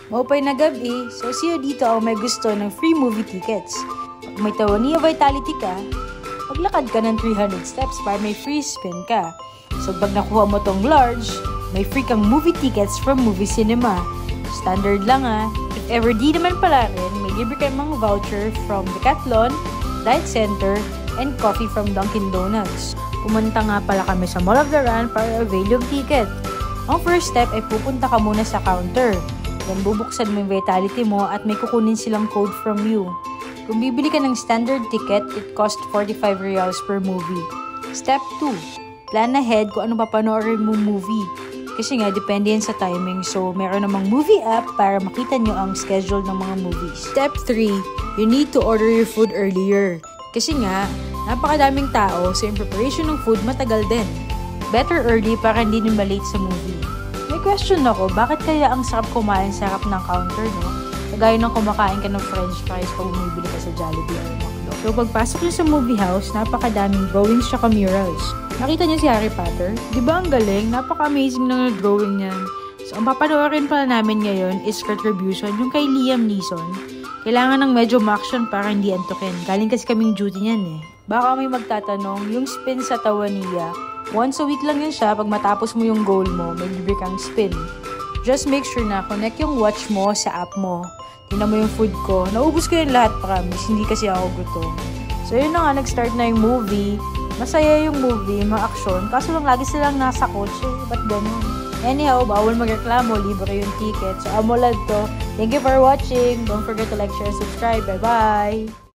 Maupay na gabi, so siya dito ang may gusto ng free movie tickets. Kung may Tawaniya Vitality ka, maglakad ka ng 300 steps para may free spin ka. So pag nakuha mo tong large, may free kang movie tickets from Movie Cinema. Standard lang If ever di naman pala rin, may libre kang mga voucher from Decathlon, Diet Center, and coffee from Dunkin' Donuts. Pumunta nga pala kami sa Mall of the Run para avail yung ticket. Ang first step ay pupunta ka muna sa counter. Then bubuksan mo yung Vitality mo at may kukunin silang code from you. Kung bibili ka ng standard ticket, it cost 45 reals per movie. Step 2. Plan ahead kung ano papanoorin mo movie. Kasi nga, depende yan sa timing. So, meron namang movie app para makita nyo ang schedule ng mga movies. Step 3. You need to order your food earlier. Kasi nga, napakadaming tao, so yung preparation ng food matagal din. Better early para hindi nyo malate sa movie. May question ako, bakit kaya ang sarap kumain sa harap ng counter, no? Kagaya ng kumakain ka ng french fries pag bumibili ka sa Jollibee or McDo. So, pagpasok nyo sa movie house, napakadaming drawings tsaka murals. Nakita niyo si Harry Potter? Di ba ang galing? Napaka-amazing ng drawing niyan. So, ang papanoorin pala namin ngayon is Retribution, yung kay Liam Neeson. Kailangan ng medyo ma-action para hindi antukin. Galing kasi kaming duty niyan Baka may magtatanong, yung spin sa Tawaniya, once a week lang yun siya. Pag matapos mo yung goal mo, may libre kang spin. Just make sure na connect yung watch mo sa app mo. Tingnan mo yung food ko. Naubos ko yung lahat, promise. Hindi kasi ako gutom. So yun na nga, nag-start na yung movie. Masaya yung movie, ma-action. Kaso lang lagi silang nasa kotse. Ba't ganun? Anyhow, bawal magreklamo. Libre yung ticket. So, amolad to. Thank you for watching. Don't forget to like, share, subscribe. Bye-bye!